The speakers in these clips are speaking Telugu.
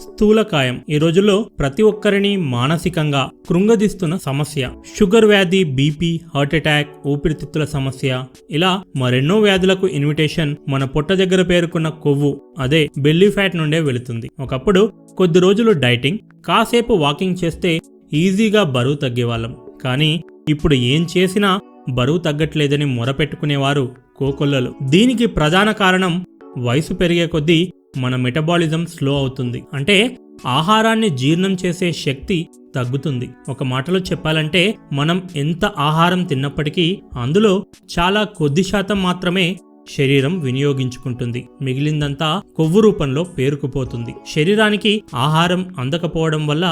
స్థూలకాయం ఈ రోజుల్లో ప్రతి ఒక్కరిని మానసికంగా కృంగదీస్తున్న సమస్య. షుగర్ వ్యాధి, బీపీ, హార్ట్ అటాక్, ఊపిరితిత్తుల సమస్య, ఇలా మరెన్నో వ్యాధులకు ఇన్విటేషన్ మన పొట్ట దగ్గర పేరుకున్న కొవ్వు, అదే బెల్లీ ఫ్యాట్ నుండే వెళుతుంది. ఒకప్పుడు కొద్ది రోజులు డైటింగ్, కాసేపు వాకింగ్ చేస్తే ఈజీగా బరువు తగ్గేవాళ్ళం. కానీ ఇప్పుడు ఏం చేసినా బరువు తగ్గట్లేదని మొరపెట్టుకునేవారు కోకొల్లలు. దీనికి ప్రధాన కారణం వయసు పెరిగే కొద్దీ మన మెటబాలిజం స్లో అవుతుంది. అంటే ఆహారాన్ని జీర్ణం చేసే శక్తి తగ్గుతుంది. ఒక మాటలో చెప్పాలంటే మనం ఎంత ఆహారం తిన్నప్పటికీ అందులో చాలా కొద్ది శాతం మాత్రమే శరీరం వినియోగించుకుంటుంది. మిగిలిందంతా కొవ్వు రూపంలో పేరుకుపోతుంది. శరీరానికి ఆహారం అందకపోవడం వల్ల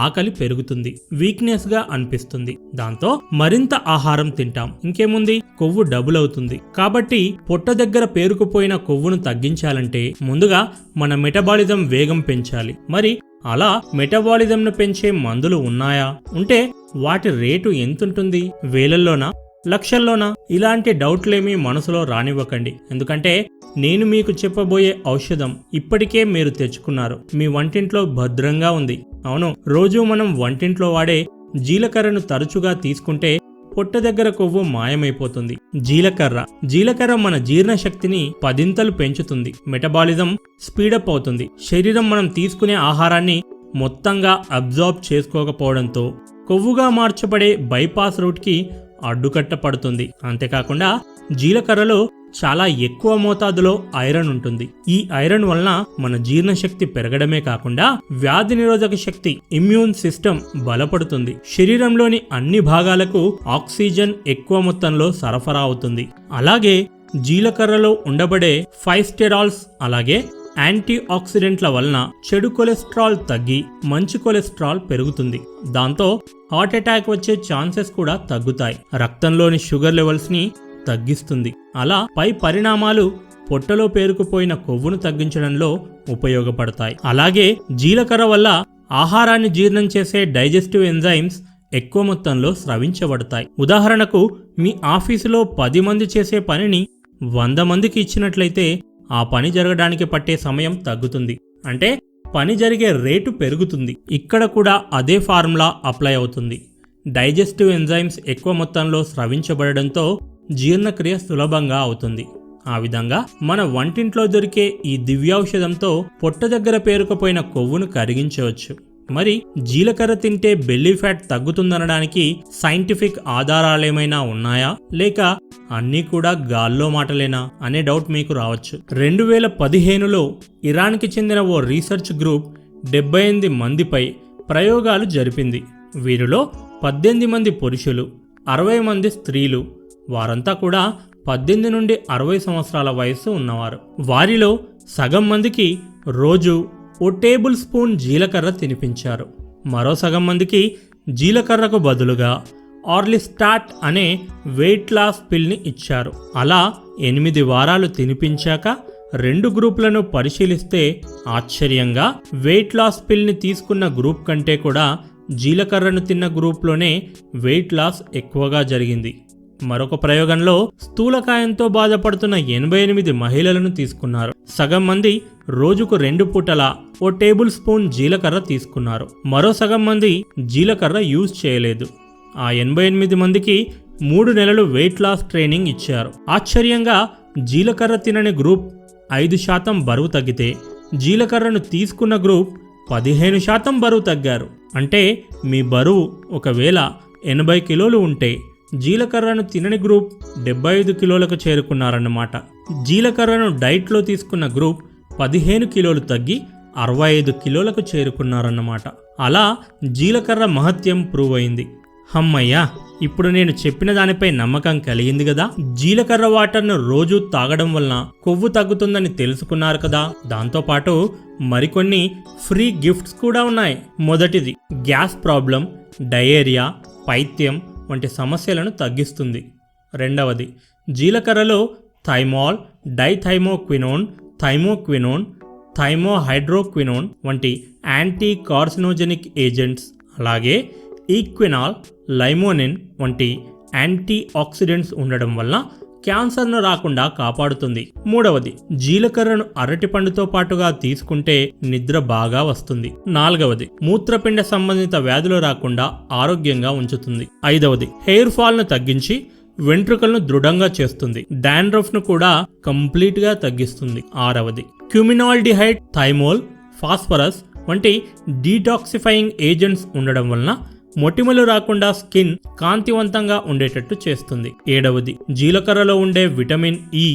ఆకలి పెరుగుతుంది, వీక్నెస్ గా అనిపిస్తుంది. దాంతో మరింత ఆహారం తింటాం. ఇంకేముంది, కొవ్వు డబుల్ అవుతుంది. కాబట్టి పొట్ట దగ్గర పేరుకుపోయిన కొవ్వును తగ్గించాలంటే ముందుగా మన మెటబాలిజం వేగం పెంచాలి. మరి అలా మెటబాలిజంను పెంచే మందులు ఉన్నాయా? ఉంటే వాటి రేటు ఎంతుంటుంది? వేలల్లోనా, లక్షల్లోనా? ఇలాంటి డౌట్లేమీ మనసులో రానివ్వకండి. ఎందుకంటే నేను మీకు చెప్పబోయే ఔషధం ఇప్పటికే మీరు తెచ్చుకున్నారు, మీ వంటింట్లో భద్రంగా ఉంది. అవును, రోజు మనం వంటింట్లో వాడే జీలకర్రను తరచుగా తీసుకుంటే పొట్ట దగ్గర కొవ్వు మాయమైపోతుంది. జీలకర్ర మన జీర్ణశక్తిని 10 పెంచుతుంది. మెటబాలిజం స్పీడప్ అవుతుంది. శరీరం మనం తీసుకునే ఆహారాన్ని మొత్తంగా అబ్జార్బ్ చేసుకోకపోవడంతో కొవ్వుగా మార్చబడే బైపాస్ రూట్ కి అడ్డుకట్ట పడుతుంది. అంతేకాకుండా జీలకర్రలో చాలా ఎక్కువ మోతాదులో ఐరన్ ఉంటుంది. ఈ ఐరన్ వలన మన జీర్ణశక్తి పెరగడమే కాకుండా వ్యాధి నిరోధక శక్తి, ఇమ్యూన్ సిస్టమ్ బలపడుతుంది. శరీరంలోని అన్ని భాగాలకు ఆక్సిజన్ ఎక్కువ మొత్తంలో సరఫరా అవుతుంది. అలాగే జీలకర్రలో ఉండబడే ఫైస్టెరాల్స్ అలాగే యాంటీ ఆక్సిడెంట్ల వలన చెడు కొలెస్ట్రాల్ తగ్గి మంచి కొలెస్ట్రాల్ పెరుగుతుంది. దాంతో హార్ట్ అటాక్ వచ్చే ఛాన్సెస్ కూడా తగ్గుతాయి. రక్తంలోని షుగర్ లెవెల్స్ ని తగ్గిస్తుంది. అలా పై పరిణామాలు పొట్టలో పేరుకుపోయిన కొవ్వును తగ్గించడంలో ఉపయోగపడతాయి. అలాగే జీలకర్ర వల్ల ఆహారాన్ని జీర్ణం చేసే డైజెస్టివ్ ఎంజైమ్స్ ఎక్కువ మొత్తంలో స్రవించబడతాయి. ఉదాహరణకు మీ ఆఫీసులో 10 మంది చేసే పనిని 100 మందికి ఇచ్చినట్లయితే ఆ పని జరగడానికి పట్టే సమయం తగ్గుతుంది. అంటే పని జరిగే రేటు పెరుగుతుంది. ఇక్కడ కూడా అదే ఫార్ములా అప్లై అవుతుంది. డైజెస్టివ్ ఎంజైమ్స్ ఎక్కువ మొత్తంలో స్రవించబడడంతో జీర్ణక్రియ సులభంగా అవుతుంది. ఆ విధంగా మన వంటింట్లో దొరికే ఈ దివ్యౌషధంతో పొట్ట దగ్గర పేరుకుపోయిన కొవ్వును కరిగించవచ్చు. మరి జీలకర్ర తింటే బెల్లీ ఫ్యాట్ తగ్గుతుందనడానికి సైంటిఫిక్ ఆధారాలేమైనా ఉన్నాయా, లేక అన్నీ కూడా గాల్లో మాటలేనా అనే డౌట్ మీకు రావచ్చు. 2015లో ఇరాన్కి చెందిన ఓ రీసెర్చ్ గ్రూప్ 78 మందిపై ప్రయోగాలు జరిపింది. వీరిలో 18 మంది పురుషులు, 60 మంది స్త్రీలు. వారంతా కూడా 18 నుండి 60 సంవత్సరాల వయస్సు ఉన్నవారు. వారిలో సగం మందికి రోజు ఓ టేబుల్ స్పూన్ జీలకర్ర తినిపించారు. మరో సగం మందికి జీలకర్రకు బదులుగా ఆర్లిస్టాట్ అనే వెయిట్ లాస్ పిల్ని ఇచ్చారు. అలా 8 వారాలు తినిపించాక 2 గ్రూపులను పరిశీలిస్తే ఆశ్చర్యంగా వెయిట్ లాస్ పిల్ని తీసుకున్న గ్రూప్ కంటే కూడా జీలకర్రను తిన్న గ్రూప్లోనే వెయిట్ లాస్ ఎక్కువగా జరిగింది. మరొక ప్రయోగంలో స్థూలకాయంతో బాధపడుతున్న 88 మహిళలను తీసుకున్నారు. సగం మంది రోజుకు 2 పూటలా ఓ టేబుల్ స్పూన్ జీలకర్ర తీసుకున్నారు. మరో సగం మంది జీలకర్ర యూజ్ చేయలేదు. ఆ 88 మందికి 3 నెలలు వెయిట్ లాస్ ట్రైనింగ్ ఇచ్చారు. ఆశ్చర్యంగా జీలకర్ర తినని గ్రూప్ 5% బరువు తగ్గితే జీలకర్రను తీసుకున్న గ్రూప్ 15% బరువు తగ్గారు. అంటే మీ బరువు ఒకవేళ 80 కిలోలు ఉంటే జీలకర్రను తినని గ్రూప్ 75 కిలోలకు చేరుకున్నారన్నమాట. జీలకర్రను డైట్లో తీసుకున్న గ్రూప్ 15 కిలోలు తగ్గి 65 కిలోలకు చేరుకున్నారన్నమాట. అలా జీలకర్ర మహత్యం ప్రూవ్ అయింది. హమ్మయ్యా, ఇప్పుడు నేను చెప్పిన దానిపై నమ్మకం కలిగింది కదా. జీలకర్ర వాటర్ను రోజు తాగడం వలన కొవ్వు తగ్గుతుందని తెలుసుకున్నారు కదా. దాంతోపాటు మరికొన్ని ఫ్రీ గిఫ్ట్స్ కూడా ఉన్నాయి. మొదటిది, గ్యాస్ ప్రాబ్లం, డయేరియా, పైత్యం వంటి సమస్యలను తగ్గిస్తుంది. రెండవది, జీలకర్రలో థైమాల్, డైథైమోక్వినోన్, థైమోక్వినోన్, థైమోహైడ్రోక్వినోన్ వంటి యాంటీ కార్సినోజెనిక్ ఏజెంట్స్, అలాగే ఈక్వినాల్, లైమోనిన్ వంటి యాంటీ ఆక్సిడెంట్స్ ఉండడం వల్ల క్యాన్సర్ను రాకుండా కాపాడుతుంది. మూడవది, జీలకర్రను అరటిపండుతో పాటుగా తీసుకుంటే నిద్ర బాగా వస్తుంది. నాలుగవది, మూత్రపిండ సంబంధిత వ్యాధులు రాకుండా ఆరోగ్యంగా ఉంచుతుంది. ఐదవది, హెయిర్ ఫాల్ ను తగ్గించి వెంట్రుకలను దృఢంగా చేస్తుంది. డాండ్రఫ్ ను కూడా కంప్లీట్ గా తగ్గిస్తుంది. ఆరవది, క్యూమినాల్డిహైడ్, థైమోల్, ఫాస్ఫరస్ వంటి డీటాక్సిఫైయింగ్ ఏజెంట్స్ ఉండడం వలన మొటిమలు రాకుండా స్కిన్ కాంతివంతంగా ఉండేటట్టు చేస్తుంది. ఏడవది, జీలకర్రలో ఉండే విటమిన్ ఇ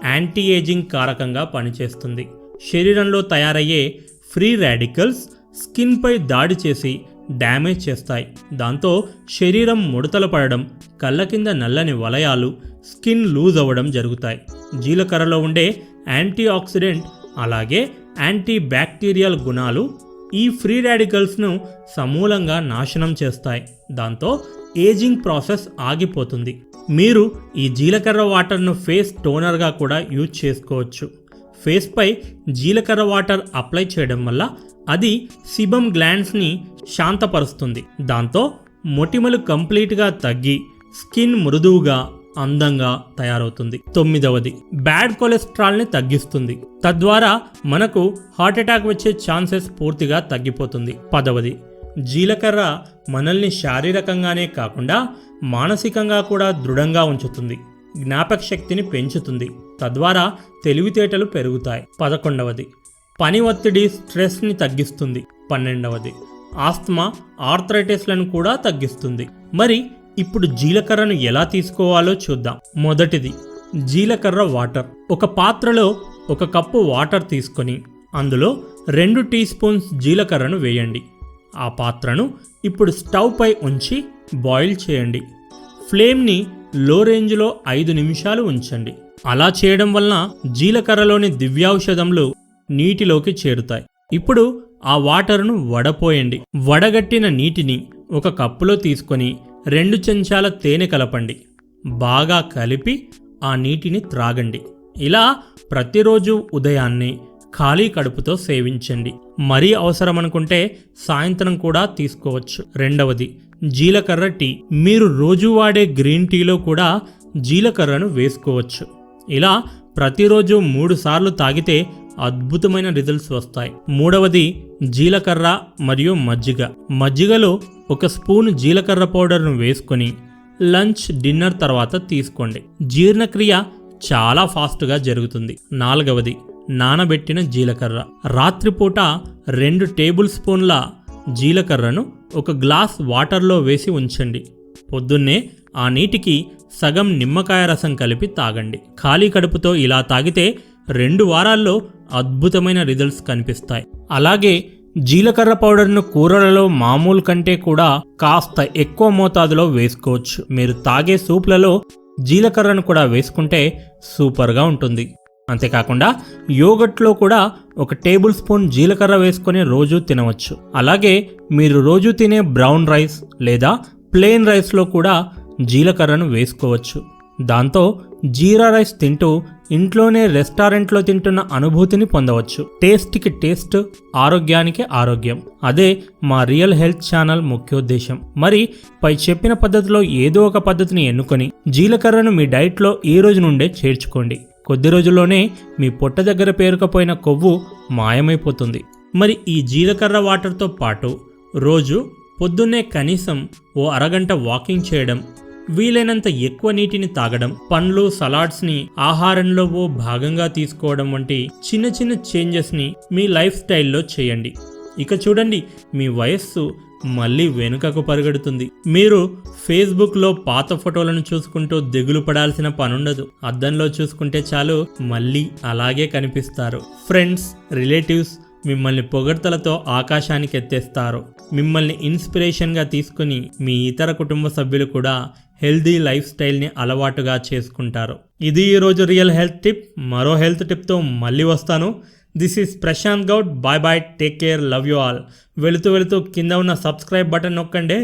యాంటీ ఏజింగ్ కారకంగా పనిచేస్తుంది. శరీరంలో తయారయ్యే ఫ్రీ రాడికల్స్ స్కిన్ పై దాడి చేసి డ్యామేజ్ చేస్తాయి. దాంతో శరీరం ముడతలు పడడం, కళ్ళ కింద నల్లని వలయాలు, స్కిన్ లూజ్ అవ్వడం జరుగుతాయి. జీలకర్రలో ఉండే యాంటీ ఆక్సిడెంట్ అలాగే యాంటీ బ్యాక్టీరియల్ గుణాలు ఈ ఫ్రీ రాడికల్స్ను సమూలంగా నాశనం చేస్తాయి. దాంతో ఏజింగ్ ప్రాసెస్ ఆగిపోతుంది. మీరు ఈ జీలకర్ర వాటర్ను ఫేస్ టోనర్గా కూడా యూజ్ చేసుకోవచ్చు. ఫేస్ పై జీలకర్ర వాటర్ అప్లై చేయడం వల్ల అది సిబమ్ గ్లాండ్స్ని శాంతపరుస్తుంది. దాంతో మొటిమలు కంప్లీట్గా తగ్గి స్కిన్ మృదువుగా అందంగా తయారవుతుంది. తొమ్మిదవది, బ్యాడ్ కొలెస్ట్రాల్ని తగ్గిస్తుంది. తద్వారా మనకు హార్ట్ అటాక్ వచ్చే ఛాన్సెస్ పూర్తిగా తగ్గిపోతుంది. పదవది, జీలకర్ర మనల్ని శారీరకంగానే కాకుండా మానసికంగా కూడా దృఢంగా ఉంచుతుంది. జ్ఞాపక శక్తిని పెంచుతుంది. తద్వారా తెలివితేటలు పెరుగుతాయి. 11వది, పని ఒత్తిడి స్ట్రెస్ని తగ్గిస్తుంది. 12వది, ఆస్తమా, ఆర్థరైటిస్లను కూడా తగ్గిస్తుంది. మరి ఇప్పుడు జీలకర్రను ఎలా తీసుకోవాలో చూద్దాం. మొదటిది, జీలకర్ర వాటర్. ఒక పాత్రలో 1 కప్పు వాటర్ తీసుకొని అందులో 2 టీ స్పూన్స్ జీలకర్రను వేయండి. ఆ పాత్రను ఇప్పుడు స్టవ్ పై ఉంచి బాయిల్ చేయండి. ఫ్లేమ్ని లో రేంజ్లో 5 నిమిషాలు ఉంచండి. అలా చేయడం వలన జీలకర్రలోని దివ్యౌషధములు నీటిలోకి చేరుతాయి. ఇప్పుడు ఆ వాటర్ను వడపోయండి. వడగట్టిన నీటిని 1 కప్పులో తీసుకొని 2 చెంచాల తేనె కలపండి. బాగా కలిపి ఆ నీటిని త్రాగండి. ఇలా ప్రతిరోజు ఉదయాన్నే ఖాళీ కడుపుతో సేవించండి. మరీ అవసరమనుకుంటే సాయంత్రం కూడా తీసుకోవచ్చు. రెండవది, జీలకర్ర టీ. మీరు రోజు వాడే గ్రీన్ టీలో కూడా జీలకర్రను వేసుకోవచ్చు. ఇలా ప్రతిరోజు 3 సార్లు తాగితే అద్భుతమైన రిజల్ట్స్ వస్తాయి. మూడవది, జీలకర్ర మరియు మజ్జిగ. మజ్జిగలో 1 స్పూన్ జీలకర్ర పౌడర్ను వేసుకొని లంచ్, డిన్నర్ తర్వాత తీసుకోండి. జీర్ణక్రియ చాలా ఫాస్ట్గా జరుగుతుంది. నాలుగవది, నానబెట్టిన జీలకర్ర. రాత్రిపూట 2 టేబుల్ స్పూన్ల జీలకర్రను 1 గ్లాస్ వాటర్లో వేసి ఉంచండి. పొద్దున్నే ఆ నీటికి సగం నిమ్మకాయ రసం కలిపి తాగండి. ఖాళీ కడుపుతో ఇలా తాగితే 2 వారాల్లో అద్భుతమైన రిజల్ట్స్ కనిపిస్తాయి. అలాగే జీలకర్ర పౌడర్ను కూరలలో మామూలు కంటే కూడా కాస్త ఎక్కువ మోతాదులో వేసుకోవచ్చు. మీరు తాగే సూప్లలో జీలకర్రను కూడా వేసుకుంటే సూపర్గా ఉంటుంది. అంతేకాకుండా యోగట్లో కూడా 1 టేబుల్ స్పూన్ జీలకర్ర వేసుకొని రోజు తినవచ్చు. అలాగే మీరు రోజు తినే బ్రౌన్ రైస్ లేదా ప్లెయిన్ రైస్లో కూడా జీలకర్రను వేసుకోవచ్చు. దాంతో జీరా రైస్ తింటూ ఇంట్లోనే రెస్టారెంట్లో తింటున్న అనుభూతిని పొందవచ్చు. టేస్ట్కి టేస్ట్, ఆరోగ్యానికి ఆరోగ్యం. అదే మా రియల్ హెల్త్ ఛానల్ ముఖ్యోద్దేశం. మరి పై చెప్పిన పద్ధతిలో ఏదో ఒక పద్ధతిని ఎన్నుకొని జీలకర్రను మీ డైట్లో ఈ రోజు నుండే చేర్చుకోండి. కొద్ది రోజుల్లోనే మీ పొట్ట దగ్గర పేరుకపోయిన కొవ్వు మాయమైపోతుంది. మరి ఈ జీలకర్ర వాటర్తో పాటు రోజు పొద్దున్నే కనీసం ఓ అరగంట వాకింగ్ చేయడం, వీలైనంత ఎక్కువ నీటిని తాగడం, పండ్లు, సలాడ్స్ని ఆహారంలో ఓ భాగంగా తీసుకోవడం వంటి చిన్న చిన్న చేంజెస్ని మీ లైఫ్ స్టైల్లో చేయండి. ఇక చూడండి, మీ వయస్సు మళ్ళీ వెనుకకు పరిగెడుతుంది. మీరు ఫేస్బుక్లో పాత ఫోటోలను చూసుకుంటూ దిగులు పడాల్సిన పనుండదు. అద్దంలో చూసుకుంటే చాలు, మళ్ళీ అలాగే కనిపిస్తారు. ఫ్రెండ్స్, రిలేటివ్స్ మిమ్మల్ని పొగడ్తలతో ఆకాశానికి ఎత్తేస్తారు. మిమ్మల్ని ఇన్స్పిరేషన్గా తీసుకుని మీ ఇతర కుటుంబ సభ్యులు కూడా హెల్దీ లైఫ్ స్టైల్ని అలవాటుగా చేసుకుంటారు. ఇది ఈరోజు రియల్ హెల్త్ టిప్. మరో హెల్త్ టిప్తో మళ్ళీ వస్తాను. This is Prashant Goud. Bye bye, take care, love you all. వెళుతూ కింద ఉన్న సబ్స్క్రైబ్ బటన్ నొక్కండి.